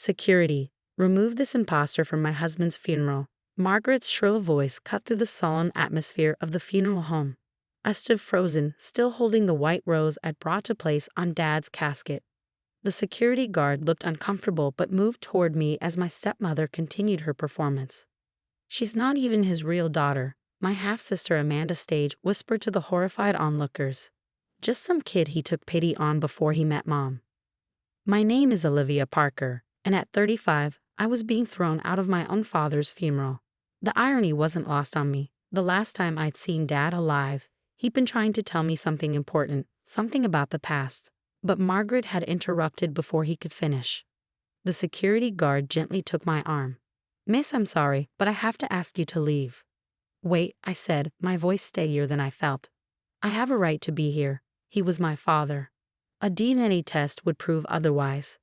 Security. Remove this imposter from my husband's funeral. Margaret's shrill voice cut through the solemn atmosphere of the funeral home. I stood frozen, still holding the white rose I'd brought to place on Dad's casket. The security guard looked uncomfortable but moved toward me as my stepmother continued her performance. "She's not even his real daughter," my half-sister Amanda Stage whispered to the horrified onlookers. "Just some kid he took pity on before he met Mom." My name is Olivia Parker, and at 35, I was being thrown out of my own father's funeral. The irony wasn't lost on me. The last time I'd seen Dad alive, he'd been trying to tell me something important, something about the past. But Margaret had interrupted before he could finish. The security guard gently took my arm. "Miss, I'm sorry, but I have to ask you to leave." "Wait," I said, my voice steadier than I felt. "I have a right to be here. He was my father. A DNA test would prove otherwise."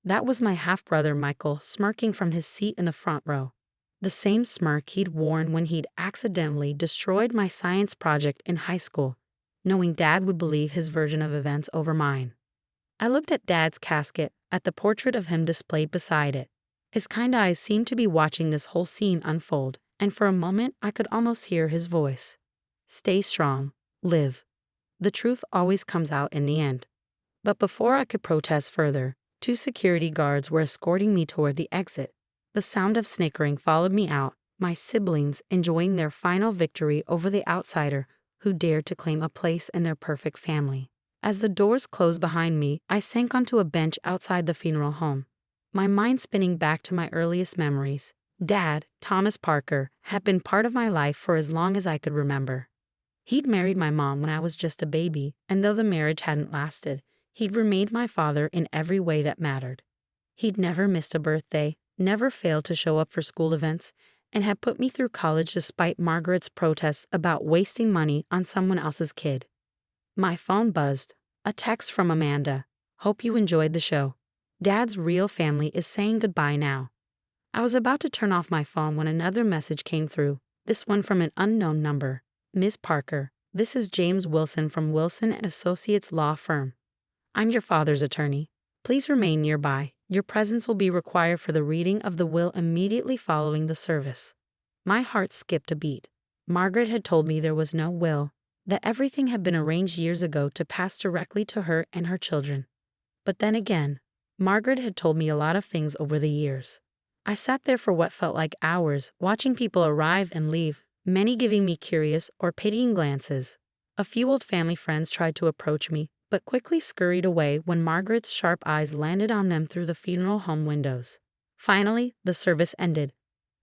That was my half-brother Michael, smirking from his seat in the front row. The same smirk he'd worn when he'd accidentally destroyed my science project in high school, knowing Dad would believe his version of events over mine. I looked at Dad's casket, at the portrait of him displayed beside it. His kind eyes seemed to be watching this whole scene unfold, and for a moment I could almost hear his voice. "Stay strong. Live. The truth always comes out in the end." But before I could protest further, 2 security guards were escorting me toward the exit. The sound of snickering followed me out, my siblings enjoying their final victory over the outsider who dared to claim a place in their perfect family. As the doors closed behind me, I sank onto a bench outside the funeral home, my mind spinning back to my earliest memories. Dad, Thomas Parker, had been part of my life for as long as I could remember. He'd married my mom when I was just a baby, and though the marriage hadn't lasted, he'd remained my father in every way that mattered. He'd never missed a birthday, never failed to show up for school events, and had put me through college despite Margaret's protests about wasting money on someone else's kid. My phone buzzed. A text from Amanda. "Hope you enjoyed the show. Dad's real family is saying goodbye now." I was about to turn off my phone when another message came through, this one from an unknown number. "Ms. Parker, this is James Wilson from Wilson & Associates Law Firm. I'm your father's attorney. Please remain nearby. Your presence will be required for the reading of the will immediately following the service." My heart skipped a beat. Margaret had told me there was no will, that everything had been arranged years ago to pass directly to her and her children. But then again, Margaret had told me a lot of things over the years. I sat there for what felt like hours, watching people arrive and leave, many giving me curious or pitying glances. A few old family friends tried to approach me, but quickly scurried away when Margaret's sharp eyes landed on them through the funeral home windows. Finally, the service ended.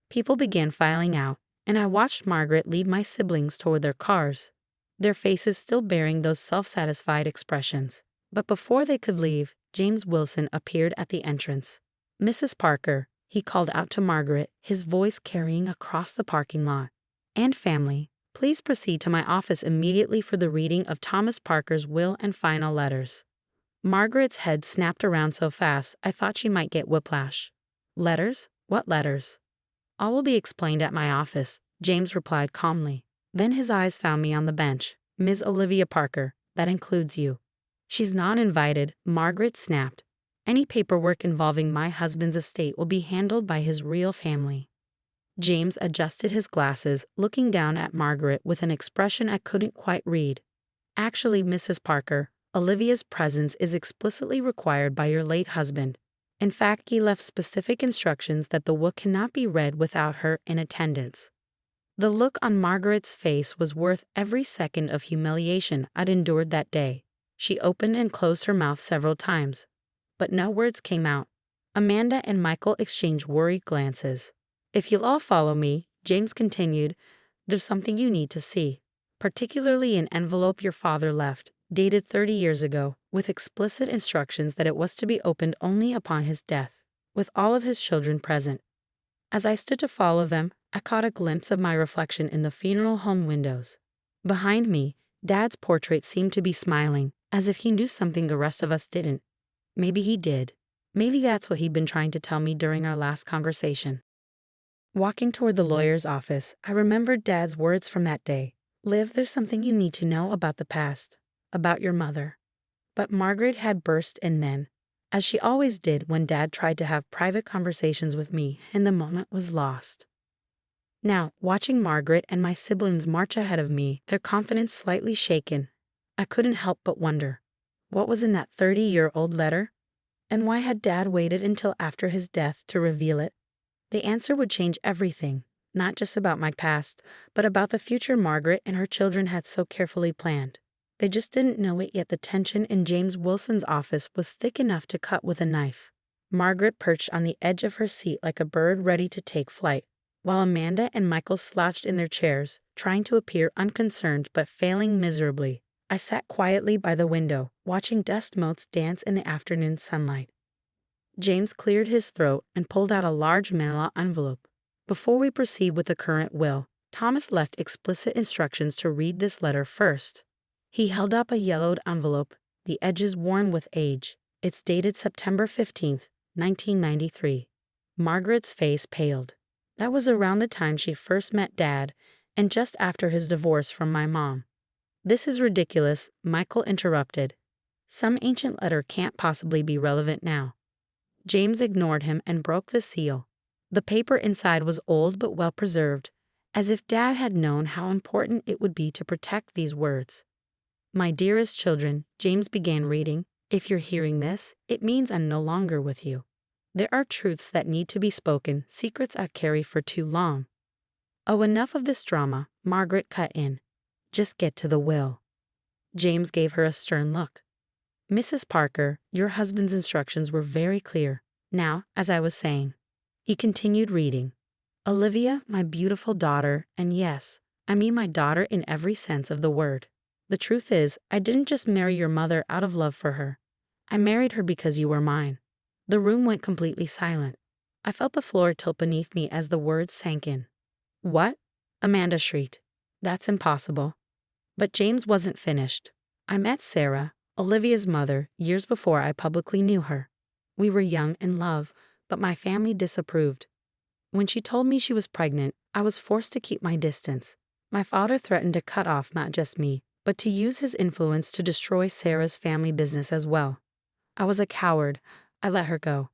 People began filing out, and I watched Margaret lead my siblings toward their cars, their faces still bearing those self-satisfied expressions. But before they could leave, James Wilson appeared at the entrance. "Mrs. Parker," he called out to Margaret, his voice carrying across the parking lot, "and family, please proceed to my office immediately for the reading of Thomas Parker's will and final letters." Margaret's head snapped around so fast I thought she might get whiplash. "Letters? What letters?" "All will be explained at my office," James replied calmly. Then his eyes found me on the bench. "Ms. Olivia Parker, that includes you." "She's not invited," Margaret snapped. "Any paperwork involving my husband's estate will be handled by his real family." James adjusted his glasses, looking down at Margaret with an expression I couldn't quite read. "Actually, Mrs. Parker, Olivia's presence is explicitly required by your late husband. In fact, he left specific instructions that the will cannot be read without her in attendance." The look on Margaret's face was worth every second of humiliation I'd endured that day. She opened and closed her mouth several times, but no words came out. Amanda and Michael exchanged worried glances. "If you'll all follow me," James continued, "there's something you need to see, particularly an envelope your father left, dated 30 years ago, with explicit instructions that it was to be opened only upon his death, with all of his children present." As I stood to follow them, I caught a glimpse of my reflection in the funeral home windows. Behind me, Dad's portrait seemed to be smiling, as if he knew something the rest of us didn't. Maybe he did. Maybe that's what he'd been trying to tell me during our last conversation. Walking toward the lawyer's office, I remembered Dad's words from that day. "Liv, there's something you need to know about the past, about your mother." But Margaret had burst in then. as she always did when Dad tried to have private conversations with me, and the moment was lost. Now, watching Margaret and my siblings march ahead of me, their confidence slightly shaken, I couldn't help but wonder, what was in that 30-year-old letter? And why had Dad waited until after his death to reveal it? The answer would change everything, not just about my past, but about the future Margaret and her children had so carefully planned. They just didn't know it yet. The tension in James Wilson's office was thick enough to cut with a knife. Margaret perched on the edge of her seat like a bird ready to take flight, while Amanda and Michael slouched in their chairs, trying to appear unconcerned but failing miserably. I sat quietly by the window, watching dust motes dance in the afternoon sunlight. James cleared his throat and pulled out a large manila envelope. Before we proceed with the current will, Thomas left explicit instructions to read this letter first. He held up a yellowed envelope, the edges worn with age. It's dated September 15th, 1993. Margaret's face paled. That was around the time she first met Dad, and just after his divorce from my mom. "This is ridiculous," Michael interrupted. "Some ancient letter can't possibly be relevant now." James ignored him and broke the seal. The paper inside was old but well preserved, as if Dad had known how important it would be to protect these words. "My dearest children," James began reading, "if you're hearing this, it means I'm no longer with you. There are truths that need to be spoken, secrets I carry for too long." "Oh, enough of this drama," Margaret cut in. "Just get to the will." James gave her a stern look. "Mrs. Parker, your husband's instructions were very clear. Now, as I was saying," he continued reading, "Olivia, my beautiful daughter, and yes, I mean my daughter in every sense of the word. The truth is, I didn't just marry your mother out of love for her. I married her because you were mine." The room went completely silent. I felt the floor tilt beneath me as the words sank in. "What?" Amanda shrieked. "That's impossible." But James wasn't finished. "I met Sarah, Olivia's mother, years before I publicly knew her. We were young in love, but my family disapproved. When she told me she was pregnant, I was forced to keep my distance. My father threatened to cut off not just me, but to use his influence to destroy Sarah's family business as well. I was a coward. I let her go."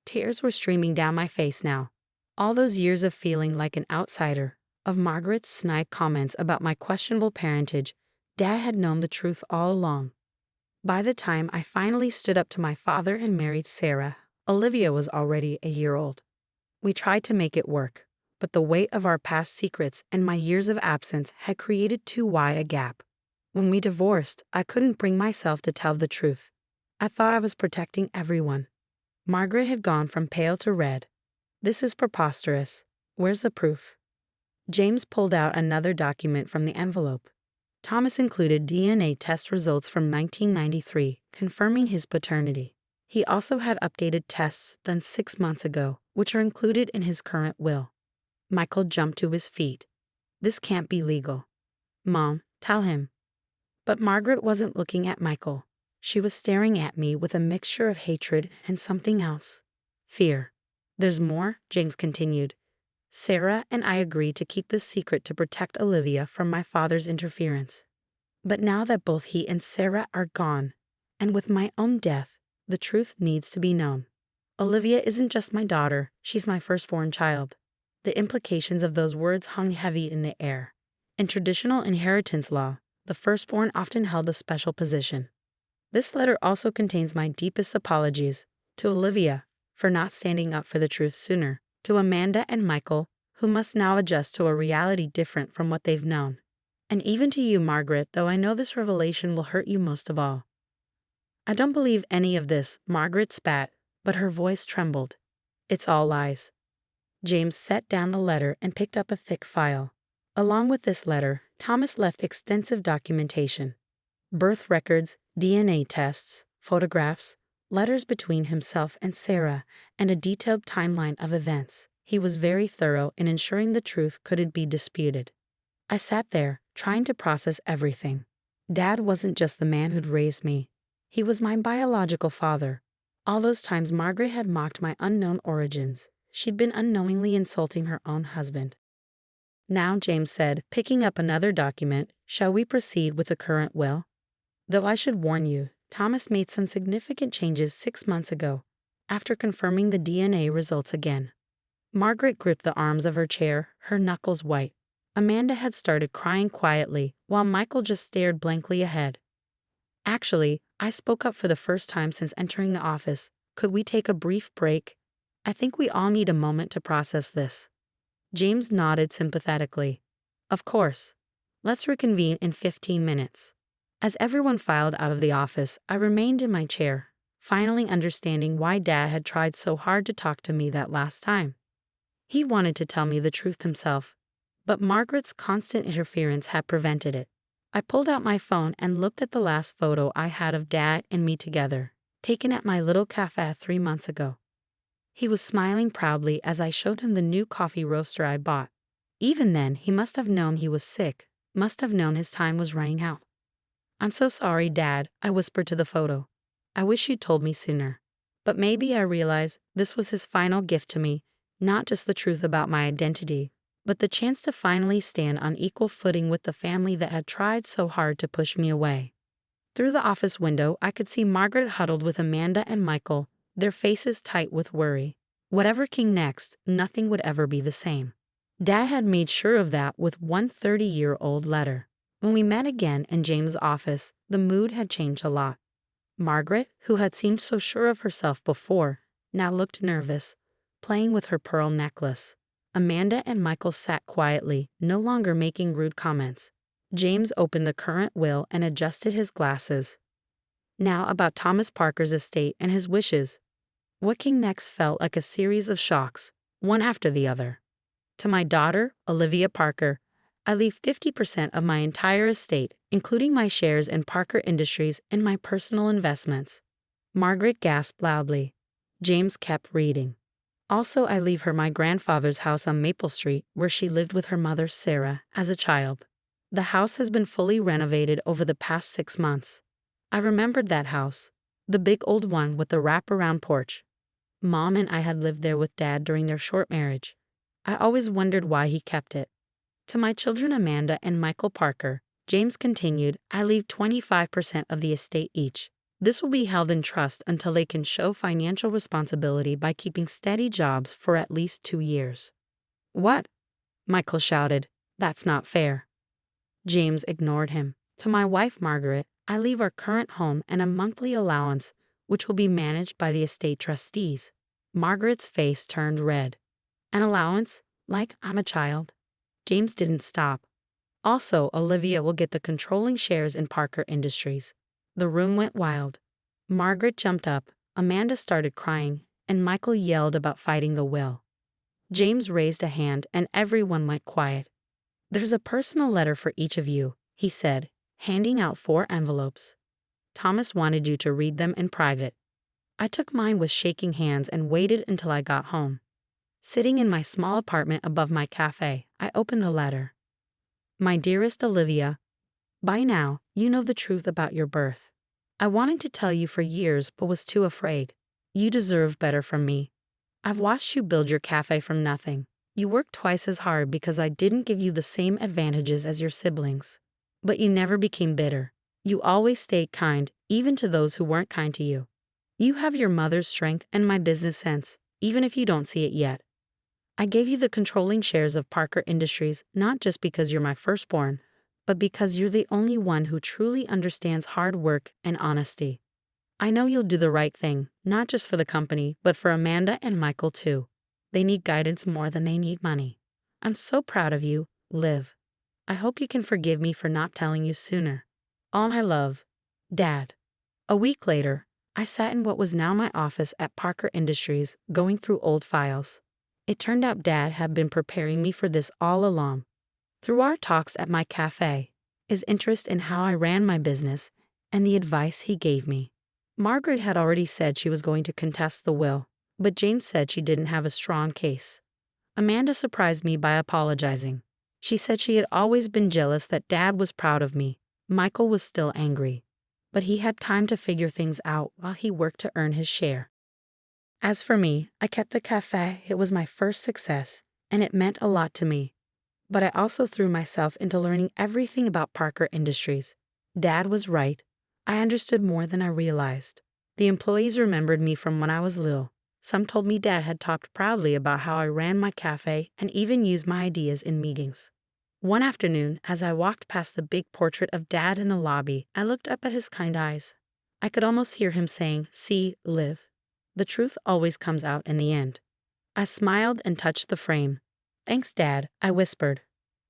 Tears were streaming down my face now. All those years of feeling like an outsider, of Margaret's snide comments about my questionable parentage, Dad had known the truth all along. By the time I finally stood up to my father and married Sarah, Olivia was already a year old. We tried to make it work, but the weight of our past secrets and my years of absence had created too wide a gap. When we divorced, I couldn't bring myself to tell the truth. I thought I was protecting everyone. Margaret had gone from pale to red. "This is preposterous. Where's the proof?" James pulled out another document from the envelope. Thomas included DNA test results from 1993, confirming his paternity. He also had updated tests done 6 months ago, which are included in his current will. Michael jumped to his feet. "This can't be legal." "Mom, tell him." But Margaret wasn't looking at Michael. She was staring at me with a mixture of hatred and something else. Fear. "There's more," James continued. "Sarah and I agreed to keep this secret to protect Olivia from my father's interference. But now that both he and Sarah are gone, and with my own death, the truth needs to be known. Olivia isn't just my daughter, she's my firstborn child." The implications of those words hung heavy in the air. In traditional inheritance law, the firstborn often held a special position. This letter also contains my deepest apologies to Olivia for not standing up for the truth sooner, to Amanda and Michael, who must now adjust to a reality different from what they've known, and even to you, Margaret, though I know this revelation will hurt you most of all. "I don't believe any of this," Margaret spat, but her voice trembled. "It's all lies." James set down the letter and picked up a thick file. Along with this letter, Thomas left extensive documentation. Birth records, DNA tests, photographs, letters between himself and Sarah, and a detailed timeline of events. He was very thorough in ensuring the truth couldn't be disputed. I sat there, trying to process everything. Dad wasn't just the man who'd raised me. He was my biological father. All those times Margaret had mocked my unknown origins. She'd been unknowingly insulting her own husband. "Now," James said, picking up another document, "shall we proceed with the current will? Though I should warn you, Thomas made some significant changes 6 months ago, after confirming the DNA results again. Margaret gripped the arms of her chair, her knuckles white. Amanda had started crying quietly, while Michael just stared blankly ahead. Actually, I spoke up for the first time since entering the office. Could we take a brief break? I think we all need a moment to process this. James nodded sympathetically. Of course. Let's reconvene in 15 minutes. As everyone filed out of the office, I remained in my chair, finally understanding why Dad had tried so hard to talk to me that last time. He wanted to tell me the truth himself, but Margaret's constant interference had prevented it. I pulled out my phone and looked at the last photo I had of Dad and me together, taken at my little cafe 3 months ago. He was smiling proudly as I showed him the new coffee roaster I bought. Even then, he must have known he was sick, must have known his time was running out. I'm so sorry, Dad, I whispered to the photo. I wish you'd told me sooner. But maybe I realized this was his final gift to me, not just the truth about my identity, but the chance to finally stand on equal footing with the family that had tried so hard to push me away. Through the office window, I could see Margaret huddled with Amanda and Michael, their faces tight with worry. Whatever came next, nothing would ever be the same. Dad had made sure of that with one 30-year-old letter. When we met again in James' office, the mood had changed a lot. Margaret, who had seemed so sure of herself before, now looked nervous, playing with her pearl necklace. Amanda and Michael sat quietly, no longer making rude comments. James opened the current will and adjusted his glasses. Now about Thomas Parker's estate and his wishes. What came next felt like a series of shocks, one after the other. To my daughter, Olivia Parker, I leave 50% of my entire estate, including my shares in Parker Industries and my personal investments. Margaret gasped loudly. James kept reading. Also, I leave her my grandfather's house on Maple Street, where she lived with her mother, Sarah, as a child. The house has been fully renovated over the past 6 months. I remembered that house, the big old one with the wraparound porch. Mom and I had lived there with Dad during their short marriage. I always wondered why he kept it. To my children Amanda and Michael Parker, James continued, I leave 25% of the estate each. This will be held in trust until they can show financial responsibility by keeping steady jobs for at least 2 years. What? Michael shouted. That's not fair. James ignored him. To my wife Margaret, I leave our current home and a monthly allowance, which will be managed by the estate trustees. Margaret's face turned red. An allowance? Like I'm a child? James didn't stop. Also, Olivia will get the controlling shares in Parker Industries. The room went wild. Margaret jumped up, Amanda started crying, and Michael yelled about fighting the will. James raised a hand and everyone went quiet. There's a personal letter for each of you, he said, handing out 4 envelopes. Thomas wanted you to read them in private. I took mine with shaking hands and waited until I got home. Sitting in my small apartment above my cafe, I opened the letter. My dearest Olivia, by now, you know the truth about your birth. I wanted to tell you for years but was too afraid. You deserve better from me. I've watched you build your cafe from nothing. You worked twice as hard because I didn't give you the same advantages as your siblings. But you never became bitter. You always stayed kind, even to those who weren't kind to you. You have your mother's strength and my business sense, even if you don't see it yet. I gave you the controlling shares of Parker Industries not just because you're my firstborn, but because you're the only one who truly understands hard work and honesty. I know you'll do the right thing, not just for the company, but for Amanda and Michael too. They need guidance more than they need money. I'm so proud of you, Liv. I hope you can forgive me for not telling you sooner. All my love, Dad. A week later, I sat in what was now my office at Parker Industries, going through old files. It turned out Dad had been preparing me for this all along. Through our talks at my cafe, his interest in how I ran my business, and the advice he gave me. Margaret had already said she was going to contest the will, but James said she didn't have a strong case. Amanda surprised me by apologizing. She said she had always been jealous that Dad was proud of me. Michael was still angry, but he had time to figure things out while he worked to earn his share. As for me, I kept the cafe. It was my first success, and it meant a lot to me. But I also threw myself into learning everything about Parker Industries. Dad was right. I understood more than I realized. The employees remembered me from when I was little. Some told me Dad had talked proudly about how I ran my cafe and even used my ideas in meetings. One afternoon, as I walked past the big portrait of Dad in the lobby, I looked up at his kind eyes. I could almost hear him saying, "See, live. The truth always comes out in the end." I smiled and touched the frame. "Thanks, Dad," I whispered,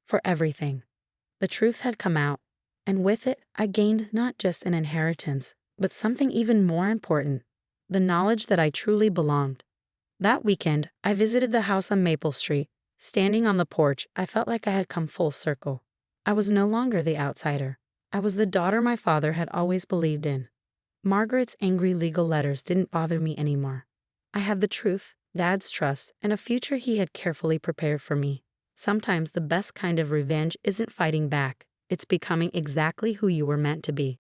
"for everything." The truth had come out, and with it, I gained not just an inheritance, but something even more important, the knowledge that I truly belonged. That weekend, I visited the house on Maple Street. Standing on the porch, I felt like I had come full circle. I was no longer the outsider. I was the daughter my father had always believed in. Margaret's angry legal letters didn't bother me anymore. I had the truth, Dad's trust, and a future he had carefully prepared for me. Sometimes the best kind of revenge isn't fighting back, it's becoming exactly who you were meant to be.